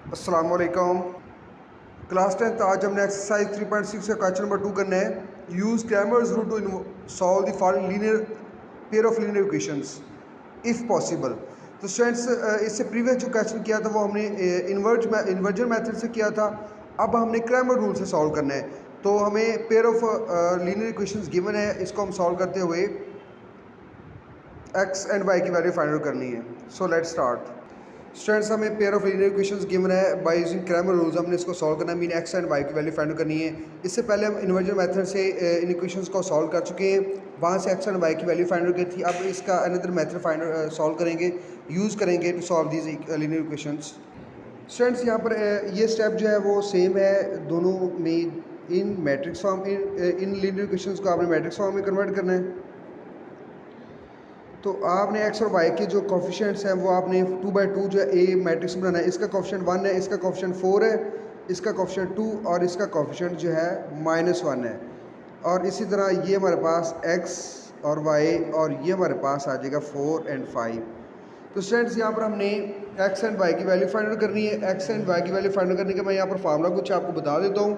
अस्सलाम वालेकुम। Class 10th आज हमने एक्सरसाइज 3.6 का क्वेश्चन नंबर 2 करना है। Use Cramer's rule to solve the following linear pair of linear equations if possible. तो स्टूडेंट्स इससे प्रीवियस जो क्वेश्चन किया था वो हमने इन्वर्जन मेथड से किया था। अब हमने क्रैमर रूल से सॉल्व करना है। तो हमें pair of linear equations given है, इसको हम सॉल्व करते हुए एक्स एंड वाई की वैल्यू फाइंड आउट करनी है। So let's start. स्टूडेंट्स हमें pair of linear equations given है, बाय यूजिंग क्रैमर रूल्स हमने इसको सॉल्व करना है। मीन एक्स एंड वाई की वैल्यू फाइंड आउट करनी है। इससे पहले हम इन्वर्जन मेथड से इन इक्वेशंस को सॉल्व कर चुके हैं, वहाँ से एक्स एंड वाई की वैल्यू फाइंड आउट की थी। अब इसका अनदर मेथड फाइंड सॉल्व करेंगे, यूज़ करेंगे to solve these linear equations. Students यहाँ पर ये स्टेप जो है वो सेम है दोनों में। In matrix form in linear equations को आपने मैट्रिक्स फॉर्म में कन्वर्ट करना है। तो आपने एक्स और वाई के जो कोफिशिएंट्स हैं वो आपने 2/2 जो है ए मैट्रिक्स में बनाना है। इसका कोफिशिएंट 1 है, इसका कोफिशिएंट 4 है, इसका कोफिशिएंट 2 और इसका कोफिशिएंट जो है -1 है। और इसी तरह ये हमारे पास एक्स और वाई और ये हमारे पास आ जाएगा 4 एंड 5। तो स्टूडेंट्स यहाँ पर हमने एक्स एंड वाई की वैल्यू फाइंड आउट करनी है। एक्स एंड वाई की वैल्यू फाइंड आउट करने का मैं यहाँ पर फार्मूला कुछ आपको बता देता हूँ।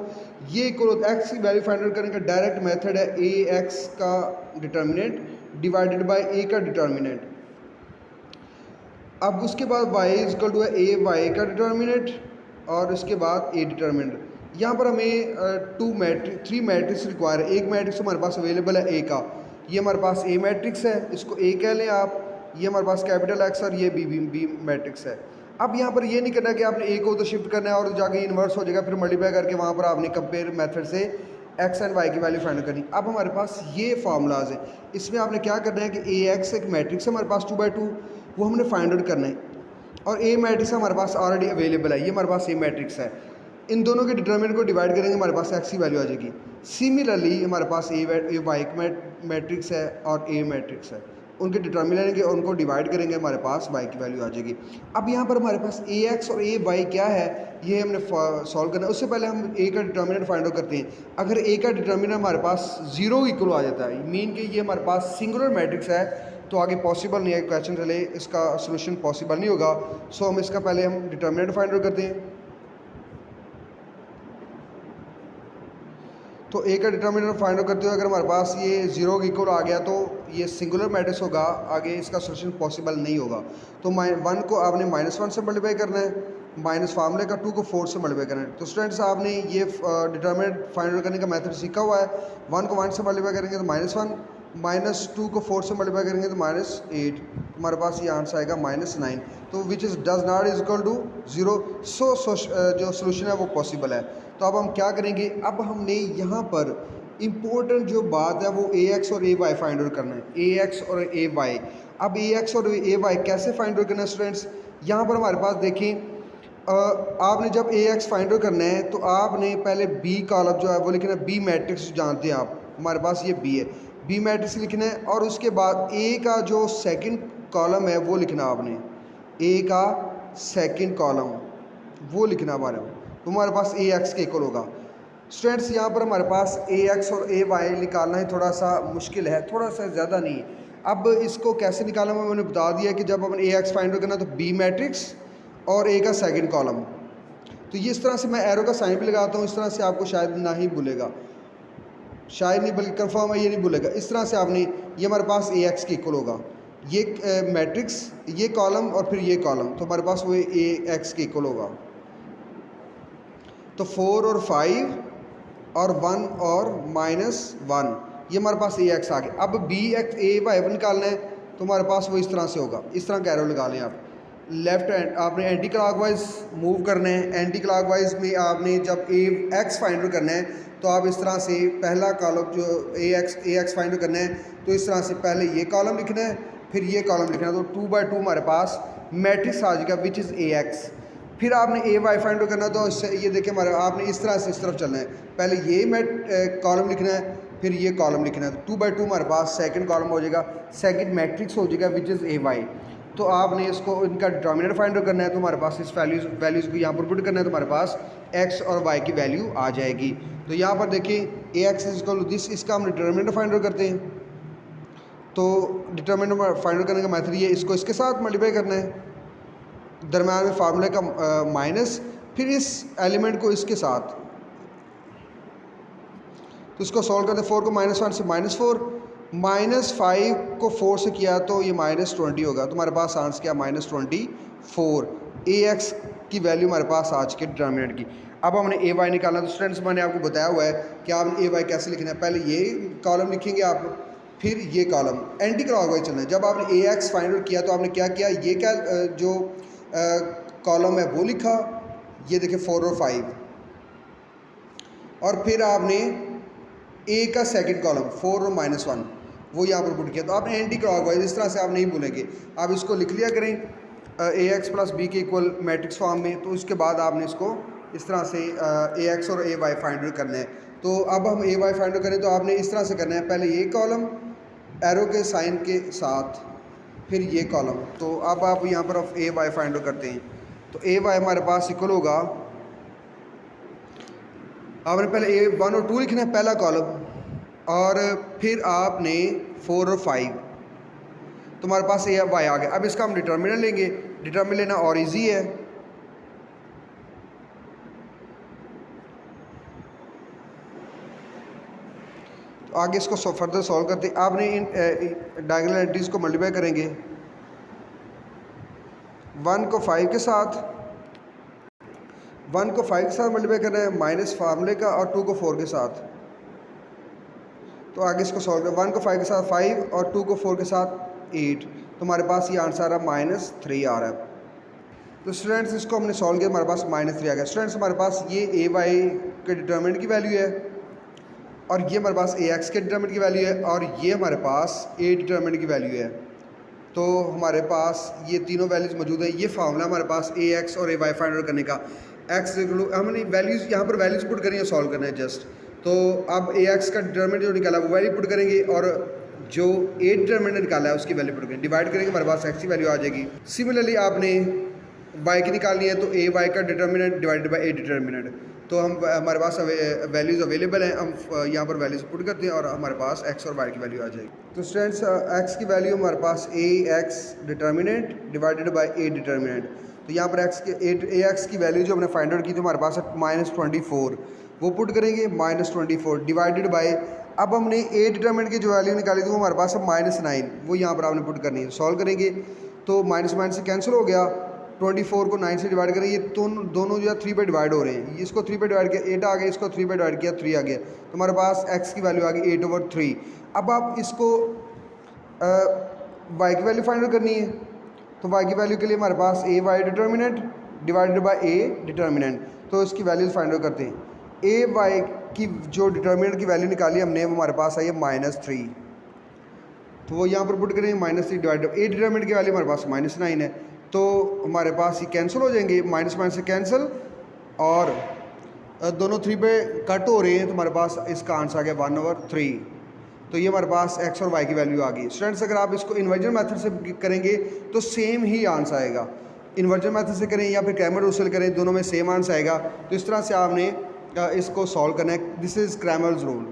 ये इक्वल एक्स की वैल्यू फाइंड आउट करने का डायरेक्ट मेथड है ए एक्स का डिटर्मिनेंट डिवाइडेड बाय ए का डिटर्मिनेंट। अब उसके बाद y इजकल टू है ए वाई का डिटर्मिनेंट और उसके बाद ए डिटर्मिनेंट। यहाँ पर हमें 3 मैट्रिक्स रिक्वायर है। एक मैट्रिक्स हमारे पास अवेलेबल है ए का, ये हमारे पास ए मैट्रिक्स है, इसको ए कह लें आप। ये हमारे पास कैपिटल एक्स और ये बी मैट्रिक्स है। अब यहाँ पर ये नहीं करना कि आपने ए को तो शिफ्ट करना है और जाके इन्वर्स हो जाएगा, फिर मल्टीप्लाई करके वहाँ पर आपने कंपेयर मेथड से एक्स एंड वाई की वैल्यू फाइंड करनी। अब हमारे पास ये फार्मूलाज है, इसमें आपने क्या करना है कि ए एक्स एक मैट्रिक्स है हमारे पास 2/2, वो हमने फाइंड आउट करना है। और ए मैट्रिक्स हमारे पास ऑलरेडी अवेलेबल है, ये हमारे पास ए मैट्रिक्स है। इन दोनों के डिटर्मिनेंट को डिवाइड करेंगे, हमारे पास एक्स की वैल्यू आ जाएगी। सिमिलरली हमारे पास ए वाई मैट्रिक्स है और ए मैट्रिक्स है, उनके डिटर्मिनेंट लेंगे और उनको डिवाइड करेंगे, हमारे पास वाई की वैल्यू आ जाएगी। अब यहाँ पर हमारे पास ए एक्स और ए वाई क्या है ये हमने सॉल्व करना है। उससे पहले हम ए का डिटर्मिनेंट फाइंड आउट करते हैं। अगर ए का डिटर्मिनेंट हमारे पास 0 इक्वल आ जाता है, मीन कि ये हमारे पास सिंगुलर मैट्रिक्स है, तो आगे पॉसिबल नहीं है क्वेश्चन चले, इसका सोल्यूशन पॉसिबल नहीं होगा। सो हम इसका पहले हम डिटर्मिनेंट फाइंड आउट करते हैं। तो ए का डिटर्मिनेंट फाइंड आउट करते हुए अगर हमारे पास ये 0 इक्वल आ गया तो ये सिंगुलर मैट्रिक्स होगा, आगे इसका सोल्यूशन पॉसिबल नहीं होगा। तो 1 को आपने -1 से मल्टीप्लाई करना है, माइनस फार्मूले का 2 को 4 से मल्टीप्लाई करना है। तो स्टूडेंट्स आपने ये डिटर्मिनेंट फाइंड आउट करने का मेथड सीखा हुआ है। 1 को 1 से मल्टीप्लाई करेंगे तो -1, -2 को 4 से मल्टीप्लाई करेंगे तो -8, हमारे पास ये आंसर आएगा -9। तो which is does not is equal to 0। So जो सोल्यूशन है वो पॉसिबल है। तो अब हम क्या करेंगे, अब हमने यहाँ पर इम्पोर्टेंट जो बात है वो ए एक्स और ए वाई फाइंड आउट करना है। ए एक्स और ए वाई। अब ए एक्स और ए वाई कैसे फाइंड आउट करना है स्टूडेंट्स, यहाँ पर हमारे पास देखें, आपने जब ए एक्स फाइंड आउट करना है तो आपने पहले बी कॉलम जो है वो लिखना है। बी मैट्रिक्स जानते हैं आप, हमारे पास ये बी है, बी मैट्रिक्स लिखना है। और उसके बाद ए का जो सेकंड कॉलम है वो लिखना आपने, ए का सेकंड कॉलम वो लिखना तो हमारे पास ए एक्स के इक्वल होगा। स्टूडेंट्स यहाँ पर हमारे पास ए एक्स और ए वाई निकालना है, थोड़ा सा मुश्किल है, थोड़ा सा ज़्यादा नहीं। अब इसको कैसे निकालना मैंने बता दिया कि जब हमने ए एक्स फाइंड आउट करना तो बी मैट्रिक्स और ए का सेकंड कॉलम। तो ये इस तरह से मैं एरो का साइन भी लगाता हूँ, इस तरह से आपको शायद ना ही भूलेगा, शायद नहीं बल्कि कंफर्म है ये नहीं भूलेगा। इस तरह से आपने, ये हमारे पास ए एक्स के इक्वल होगा, ये मैट्रिक्स, ये कॉलम और फिर ये कॉलम, तो हमारे पास वो ए एक्स के इक्वल होगा। तो 4 और 5 और 1 और -1, ये हमारे पास ए एक्स आ गया। अब बी एक्स ए वाई निकालना है तो हमारे पास वो इस तरह से होगा, इस तरह का एरो लगा लें आप। लेफ्ट हैंड आपने एंटी क्लॉकवाइज मूव करना है। एंटी क्लॉकवाइज में आपने जब ए एक्स फाइंड आउट करना है तो आप इस तरह से पहला कॉलम जो ए एक्स फाइंड आउट करना है तो इस तरह से पहले ये कॉलम लिखना है फिर ये कॉलम लिखना है। तो 2/2 हमारे पास मैट्रिक्स आ जाएगा विच इज़ ए एक्स। फिर आपने ए वाई फाइंड आउट करना तो इससे ये देखिए हमारे, आपने इस तरह से इस तरफ चलना है, पहले ये कॉलम लिखना है फिर ये कॉलम लिखना है। तो 2/2 हमारे पास सेकंड कॉलम हो जाएगा, सेकंड मैट्रिक्स हो जाएगा विच इज़ ए वाई। तो आपने इसको, इनका डिटर्मिनेंट फाइंड आउट करना है तो हमारे पास इस वैल्यूज़ को यहाँ पर पुट करना है तो हमारे पास एक्स और वाई की वैल्यू आ जाएगी। तो यहाँ पर देखिए A X is equal to this, इसका हम डिटर्मिनेंट फाइंड आउट करते हैं। तो डिटर्मिनेंट फाइंड आउट करने का मेथड ये, इसको इसके साथ मल्टीप्लाई करना है, दरम्यान में फार्मूले का माइनस फिर इस एलिमेंट को इसके साथ, तो इसको सॉल्व करते हैं। 4 को -1 से -4, -5 को 4 से किया तो ये -20 होगा। तो हमारे पास आंसर क्या, -24। AX की वैल्यू हमारे पास आज के डिटर्मिनेंट की। अब हमने AY निकालना। तो स्टूडेंट्स मैंने आपको बताया हुआ है कि आपने AY कैसे लिखना है। पहले ये कॉलम लिखेंगे आप, फिर ये कॉलम एंटी क्लॉकवाइज चलना है। जब आपने AX फाइंड आउट किया तो आपने क्या किया, ये क्या जो कॉलम है वो लिखा, ये देखिए 4 और 5, और फिर आपने ए का सेकंड कॉलम 4 और -1 वो यहाँ पर पुट किया। तो आपने एंटी क्लॉकवाइज, इस तरह से आप नहीं भूलेंगे। आप इसको लिख लिया करें AX + B के इक्वल मैट्रिक्स फॉर्म में। तो उसके बाद आपने इसको इस तरह से AX और AY फाइंड आउट करना है। तो अब हम AY फाइंड आउट करें तो आपने इस तरह से करना है, पहले ये कॉलम एरो के साइन के साथ, फिर ये कॉलम। तो अब आप यहाँ पर AY फाइंड आउट करते हैं। तो AY हमारे पास इक्वल होगा, आपने पहले 1 और 2 लिखना है पहला कॉलम, और फिर आपने 4 और 5, तो हमारे पास AY आ गया। अब इसका हम डिटर्मिनेंट लेंगे। डिटर्मिनेंट लेना और इजी है। तो आगे इसको फर्दर सॉल्व करते हैं। आपने इन डायगोनल एंट्रीज को मल्टीप्लाई करेंगे, 1 को 5 के साथ, 1 को 5 के साथ मल्टीप्लाई करना है माइनस फार्मूले का, और 2 को 4 के साथ। तो आगे इसको सॉल्व करें, 1 को 5 के साथ 5 और 2 को 4 के साथ 8। तो हमारे पास ये आंसर आ रहा है -3 आ रहा है। तो स्टूडेंट्स इसको हमने सॉल्व किया, हमारे पास -3 आ गया। स्टूडेंट्स हमारे पास ये AY के डिटर्मिनेंट की वैल्यू है, और ये हमारे पास AX के डिटर्मिनेंट की वैल्यू है, और ये हमारे पास A डिटर्मिनेंट की वैल्यू है। तो हमारे पास ये तीनों वैल्यूज़ मौजूद है। ये फार्मूला हमारे पास AX और AY फाइंड आउट करने का। X हमने वैल्यूज़ यहाँ पर वैल्यूज़ पुट करनी है, सॉल्व करना है जस्ट। तो अब AX का डिटर्मिनेंट जो निकाला वो वैल्यू पुट करेंगे, और जो A डिटर्मिनेंट निकाला है उसकी वैल्यू पुट करेंगे, डिवाइड करेंगे, हमारे पास X की वैल्यू आ जाएगी। सिमिलरली आपने Y की निकालनी है, तो AY का determinant divided by A determinant. तो हम हमारे पास वैल्यूज़ अवेलेबल हैं, हम यहाँ पर वैल्यूज़ पुट करते हैं और हमारे पास X और Y की वैल्यू आ जाएगी। तो स्टूडेंट्स X की वैल्यू हमारे पास AX determinant divided by A determinant. तो यहाँ पर AX की वैल्यू जो हमने फाइंड आउट की थी हमारे पास है -24, वो पुट करेंगे, -24 डिवाइडेड बाई, अब हमने A डिटर्मिनेंट की जो वैल्यू निकाली थी वो हमारे पास है -9, वो यहाँ पर आपने पुट करनी है। सॉल्व करेंगे तो माइनस से कैंसिल हो गया, 24 को 9 से डिवाइड करें, ये दोनों जो है 3 पे डिवाइड हो रहे हैं। इसको 3 पे डिवाइड किया 8 आ गया, इसको 3 पे डिवाइड किया 3 आ गया। तो हमारे पास X की वैल्यू आ गई 8/3। अब आप इसको Y की वैल्यू फाइंड आउट करनी है। तो Y की वैल्यू के लिए हमारे पास AY determinant divided by A determinant. तो इसकी वैल्यूज फाइंड आउट करते हैं। AY की जो डिटर्मिनेंट की वैल्यू निकाली हमने वो हमारे पास आई है -3, तो वो यहाँ पर पुट करेंगे, -3 डिवाइडेड A डिटर्मिनेंट की वैल्यू हमारे पास -9 है। तो हमारे पास ये कैंसिल हो जाएंगे, माइनस से कैंसिल, और दोनों 3 पे कट हो रहे हैं। तो हमारे पास इसका आंसर आ गया 1/3। तो ये हमारे पास X और Y की वैल्यू आ गई। स्टूडेंट्स अगर आप इसको इन्वर्जन मेथड से करेंगे तो सेम ही आंसर आएगा। इन्वर्जन मेथड से करें या फिर क्रैमर रूल से करें, दोनों में सेम आंसर आएगा। तो इस तरह से आपने इसको सॉल्व करना है। This is Cramer's rule.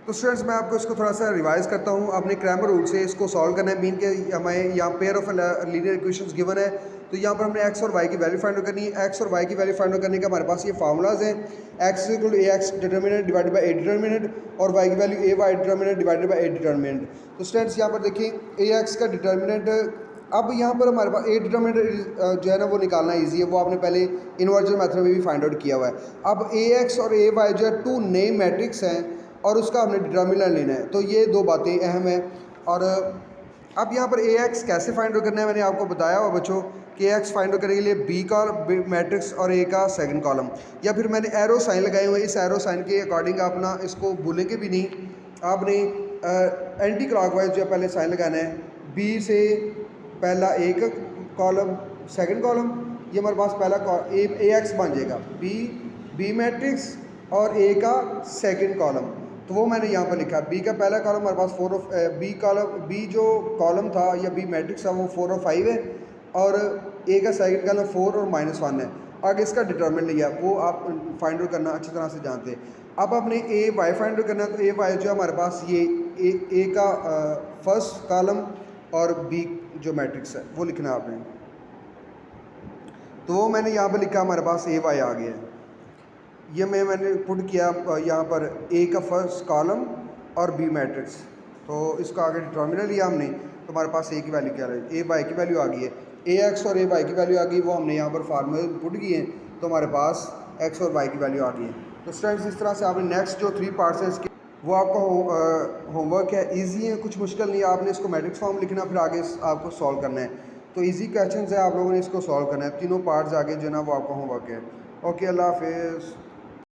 तो स्टूडेंट्स मैं आपको इसको थोड़ा सा रिवाइज करता हूँ। आपने क्रैमर रूल से इसको सॉल्व करना है। मीन के हमें यहाँ pair of linear equations given है, तो यहाँ पर हमने X और Y की वैल्यू फाइंड आउट करनी है। X और Y की वैल्यू फाइंड आउट करने का हमारे पास ये फार्मूलाज हैं, X = AX determinant divided by A determinant, और Y की value AY determinant divided by A determinant. तो स्टूडेंट्स यहाँ पर देखिए AX का डिटर्मिनेंट, अब यहाँ पर हमारे पास A डिटर्मिनेंट जो है ना वो निकालना ईजी है, वो आपने पहले इन्वर्जन मेथड में भी फाइंड आउट किया हुआ है। अब AX और AY जो है 2 नए मैट्रिक्स हैं और उसका हमने डिटर्मिनेंट लेना है। तो ये 2 बातें अहम हैं। और अब यहाँ पर AX कैसे फाइंड आउट करना है मैंने आपको बताया हुआ बच्चों कि AX फाइंड आउट करने के लिए B का मैट्रिक्स और A का सेकंड कॉलम, या फिर मैंने एरो साइन लगाए हुए, इस एरो साइन के अकॉर्डिंग अपना इसको भूलेंगे भी नहीं। आपने एंटी क्लॉकवाइज जो पहले साइन लगाना है, B से पहला एक कॉलम सेकंड कॉलम, ये हमारे पास पहला AX बन जाएगा, B मैट्रिक्स और A का सेकंड कॉलम। तो वो मैंने यहाँ पर लिखा, B का पहला कॉलम हमारे पास 4 और B जो कॉलम था या B मैट्रिक्स था वो 4 और 5 है, और A का सेकंड कॉलम 4 और -1 है। आगे इसका डिटर्मिनेंट लिया, वो आप फाइंड आउट करना अच्छी तरह से जानते हैं। अब आपने AY फाइंड आउट करना है, तो AY जो हमारे पास ये A का फर्स्ट कॉलम और B जो मैट्रिक्स है वो लिखना है आपने। तो वो मैंने यहाँ पर लिखा हमारे पास ए वाई आ गया है। ये मैंने पुट किया यहाँ पर ए का फर्स्ट कॉलम और बी मैट्रिक्स, तो इसका आगे डिटर्मिनल लिया हमने, तो हमारे पास ए की वैल्यू क्या है, ए वाई की वैल्यू आ गई है, ए एक्स और ए वाई की वैल्यू आ गई, वो हमने यहाँ पर फार्मूले पुट किए हैं, तो हमारे पास एक्स और वाई की वैल्यू आ गई है। तो स्टूडेंट्स इस तरह से आपने नेक्स्ट जो 3 पार्ट्स हैं इसके वो आपका होमवर्क है, इजी है, कुछ मुश्किल नहीं है, आपने इसको मैट्रिक्स फॉर्म लिखना, फिर आगे आपको सॉल्व करना है। तो इजी क्वेश्चन है, आप लोगों ने इसको सॉल्व करना है, तीनों पार्ट्स आगे जो है ना वो आपका होमवर्क है। ओके, अल्लाह हाफिज़।